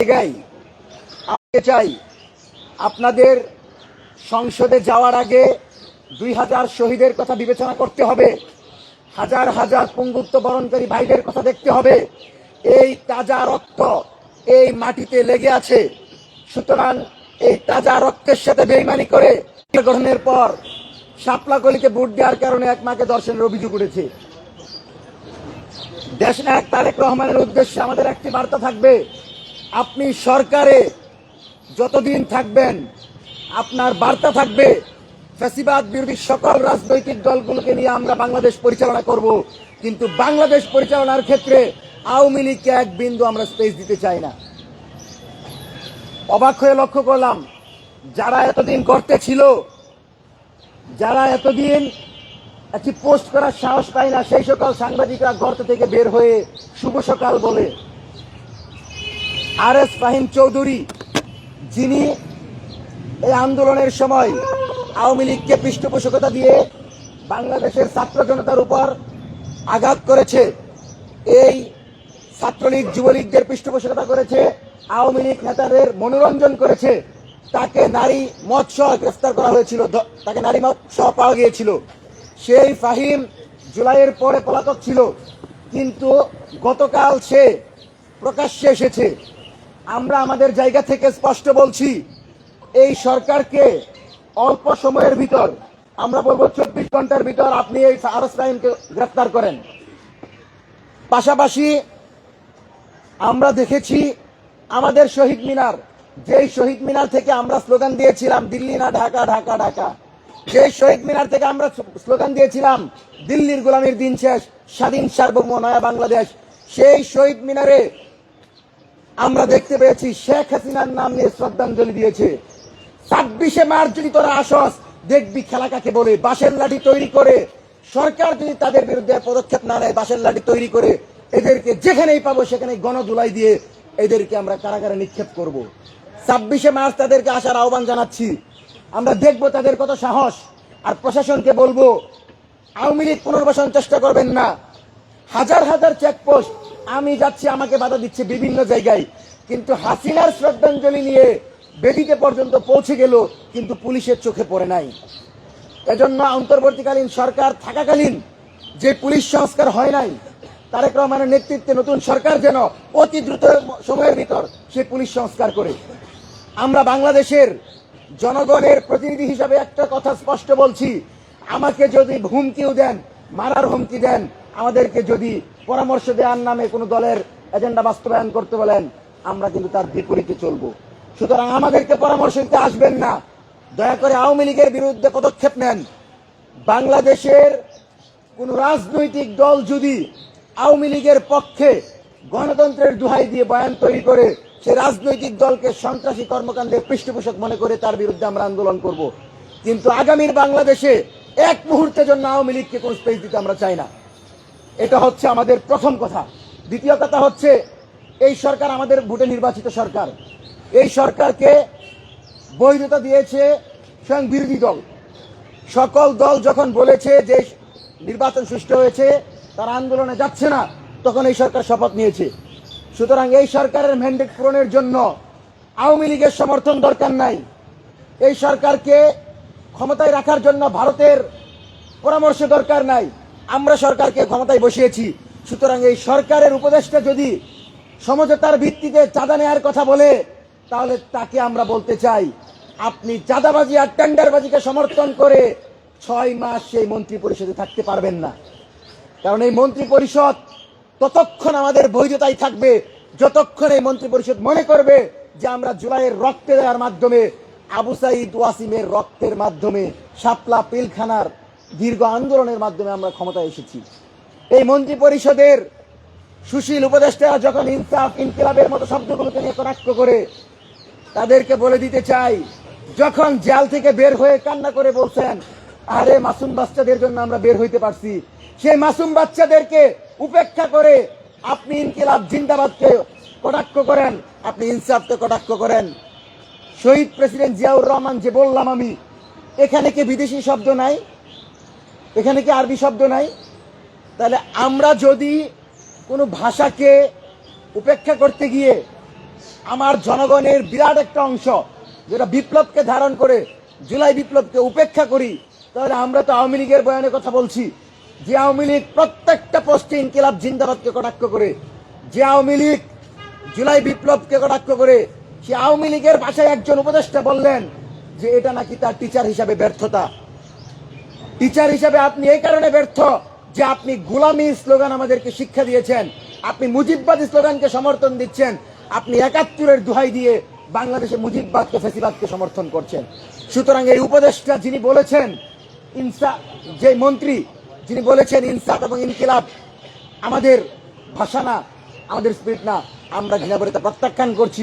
জায়গায় আমি চাই আপনাদের সংসদে যাওয়ার আগে 2000 শহীদের কথা বিবেচনা করতে হবে, হাজার হাজার পঙ্গুত্ব বরণকারী ভাইদের কথা দেখতে হবে। এই তাজা রক্ত এই মাটিতে লেগে আছে। সুতরাং এই তাজা রক্তের সাথে বেইমানি করে গঠনের পর শাপলা গলিতে ভোট দেওয়ার কারণে এক মাকে ধর্ষণের অভিযোগ উঠেছে। দেশনায়ক তারেক রহমানের উদ্দেশ্যে আমাদের একটি বার্তা থাকবে, আপনি সরকারে যতদিন থাকবেন আপনার বার্তা থাকবে ফ্যাসিবাদ বিরোধী সকল রাজনৈতিক দলগুলোকে নিয়ে আমরা বাংলাদেশ পরিচালনা করব, কিন্তু বাংলাদেশ পরিচালনার ক্ষেত্রে আওয়ামী লীগকে এক বিন্দু আমরা স্পেস দিতে চাই না। অবাক হয়ে লক্ষ্য করলাম, যারা এতদিন গর্তে ছিল, যারা এতদিন একটি পোস্ট করার সাহস পায় না, সেই সকল সাংবাদিকরা গর্ত থেকে বের হয়ে শুভ সকাল বলে। আর এস ফাহিম চৌধুরী, যিনি এই আন্দোলনের সময় আওয়ামী লীগকে পৃষ্ঠপোষকতা দিয়ে বাংলাদেশের ছাত্র জনতার উপর আঘাত করেছে, এই ছাত্রলীগ যুবলীগদের পৃষ্ঠপোষকতা করেছে, আওয়ামী লীগ নেতাদের মনোরঞ্জন করেছে, তাকে নারী মদ সহ গ্রেফতার করা হয়েছিল, তাকে নারী মদ সহ পাওয়া গিয়েছিল। সেই ফাহিম জুলাইয়ের পরে পলাতক ছিল, কিন্তু গতকাল সে প্রকাশ্যে এসেছে। আমরা আমাদের জায়গা থেকে স্পষ্ট বলছি, এই সরকারকে অল্প সময়ের ভিতর, আমরা বলবো 24 ঘন্টার ভিতর আপনি এই আর এস ফাহিমকে গ্রেফতার করেন। পাশাপাশি আমরা দেখেছি আমাদের শহীদ মিনার, যেই শহীদ মিনার থেকে আমরা স্লোগান দিয়েছিলাম দিল্লি না ঢাকা, ঢাকা ঢাকা, সেই শহীদ মিনার থেকে আমরা স্লোগান দিয়েছিলাম দিল্লির গোলামীর দিন শেষ, স্বাধীন সার্বভৌম নয়া বাংলাদেশ, সেই শহীদ মিনারে আমরা দেখতে পেয়েছি শেখ হাসিনার নাম নিয়ে শ্রদ্ধাঞ্জলি দিয়েছে। 26শে মার্চ যদি তোরা আসস, দেখবি খেলা কাকে বলে। বাঁশের লাঠি তৈরি করে সরকার যদি তাদের বিরুদ্ধে পদক্ষেপ না নেয়, বাঁশের লাঠি তৈরি করে এদেরকে যেখানেই পাবো সেখানেই গণধুলাই দিয়ে এদেরকে আমরা কারাগারে নিক্ষেপ করব। 26শে মার্চ তাদেরকে আসার আহ্বান জানাচ্ছি। আমরা দেখবো তাদের কত সাহস। আর প্রশাসনকে বলবো, আওয়ামী লীগ পুনর্বাসন চেষ্টা করবেন না। হাজার হাজার চেকপোস্ট, আমি যাচ্ছি আমাকে বাধা দিচ্ছে বিভিন্ন জায়গায়, কিন্তু হাসিনার শ্রদ্ধাঞ্জলি নিয়ে বেদিতে পর্যন্ত পৌঁছে গেল, কিন্তু পুলিশের চোখে পড়ে নাই। এজন্য অন্তর্বর্তীকালীন সরকার থাকাকালীন যে পুলিশ সংস্কার হয় নাই, তারেক রহমানের নেতৃত্বে নতুন সরকার যেন অতি দ্রুত সময়ের ভিতর সে পুলিশ সংস্কার করে। আমরা বাংলাদেশের জনগণের প্রতিনিধি হিসাবে একটা কথা স্পষ্ট বলছি, আমাকে যদি হুমকিও দেন, মারার হুমকি দেন, আমাদেরকে যদি পরামর্শ দেওয়ার নামে কোনো দলের এজেন্ডা বাস্তবায়ন করতে বলেন, আমরা কিন্তু তার বিপরীতে চলবো। সুতরাং আমাদেরকে পরামর্শ দিতে আসবেন না, দয়া করে আওয়ামী লীগের বিরুদ্ধে পদক্ষেপ নেন। বাংলাদেশের কোন রাজনৈতিক দল যদি আওয়ামী লীগের পক্ষে গণতন্ত্রের দোহাই দিয়ে বয়ান তৈরি করে, সে রাজনৈতিক দলকে সন্ত্রাসী কর্মকাণ্ডের পৃষ্ঠপোষক মনে করে তার বিরুদ্ধে আমরা আন্দোলন করব। কিন্তু আগামীর বাংলাদেশে এক মুহূর্তের জন্য আওয়ামী লীগকে কোন স্পেস দিতে আমরা চাই না। এটা হচ্ছে আমাদের প্রথম কথা। দ্বিতীয় কথা হচ্ছে, এই সরকার আমাদের ভোটে নির্বাচিত সরকার। এই সরকারকে বৈধতা দিয়েছে স্বয়ং বিরোধী দল। সকল দল যখন বলেছে যে নির্বাচন সুষ্ঠু হয়েছে, তারা আন্দোলনে যাচ্ছে না, তখন এই সরকার শপথ নিয়েছে। সুতরাং এই সরকারের ম্যান্ডেট পূরণের জন্য আওয়ামী লীগের সমর্থন দরকার নাই। এই সরকারকে ক্ষমতায় রাখার জন্য ভারতের পরামর্শ দরকার নাই। আমরা সরকারকে ক্ষমতায় বসিয়েছি। সুতরাং এই সরকারের উপদেষ্টা যদি সমঝোতার ভিত্তিতে চাঁদা নেওয়ার কথা বলে, তাহলে তাকে আমরা বলতে চাই, আপনি চাঁদাবাজি আর টেন্ডারবাজিকে সমর্থন করে 6 মাস সেই মন্ত্রী পরিষদে থাকতে পারবেন না। কারণ এই মন্ত্রী পরিষদ ততক্ষণ আমাদের বৈধতাই থাকবে যতক্ষণ এই মন্ত্রী পরিষদ মনে করবে যে আমরা জুলাইয়ের রক্তে দেওয়ার মাধ্যমে, আবু সাইদ ওয়াসিমের রক্তের মাধ্যমে, শাপলা পিলখানার দীর্ঘ আন্দোলনের মাধ্যমে আমরা ক্ষমতায় এসেছি। এই মন্ত্রী পরিষদের সুশীল উপদেষ্টারা যখন ইনসাফ ইনকিলাবের মতো শব্দগুলোকে নিয়ে কটাক্ষ করে, তাদেরকে বলে দিতে চাই, যখন জেল থেকে বের হয়ে কান্না করে বলছেন, আরে মাসুম বাচ্চাদের জন্য আমরা বের হইতে পারছি, সেই মাসুম বাচ্চাদেরকে উপেক্ষা করে আপনি ইনকিলাব জিন্দাবাদকে কটাক্ষ করেন, আপনি ইনসাফকে কটাক্ষ করেন। শহীদ প্রেসিডেন্ট জিয়াউর রহমান যে বললাম আমি, এখানে কি বিদেশি শব্দ নাই? এখানে কি আরবি শব্দ নাই? তাহলে আমরা যদি কোনো ভাষাকে উপেক্ষা করতে গিয়ে আমার জনগণের বিরাট একটা অংশ যেটা বিপ্লবকে ধারণ করে জুলাই বিপ্লবকে উপেক্ষা করি, তাহলে আমরা তো আওয়ামী লীগের বয়ানে কথা বলছি, যে আওয়ামী লীগ প্রত্যেকটা পোস্টে ইনকিলাব জিন্দাবাদকে কটাক্ষ করে, যে আওয়ামী লীগ জুলাই বিপ্লবকে কটাক্ষ করে, সে আওয়ামী লীগের ভাষায় একজন উপদেষ্টা বললেন যে এটা নাকি তার টিচার হিসাবে ব্যর্থতা। টিচার হিসাবে আপনি এই কারণে ব্যর্থ যে আপনি গোলামি স্লোগান আমাদেরকে শিক্ষা দিয়েছেন, আপনি মুজিববাদী স্লোগানকে সমর্থন দিচ্ছেন, আপনি ৭১-এর দোহাই দিয়ে বাংলাদেশে মুজিববাদকে ফ্যাসিবাদকে সমর্থন করছেন। সুতরাং এই উপদেষ্টা যিনি বলেছেন ইনসাফ, যে মন্ত্রী যিনি বলেছেন ইনসাফ এবং ইনকিলাব আমাদের ভাষা না, আমাদের স্পিরিট না, আমরা ঘৃণা করে তা প্রত্যাখ্যান করছি।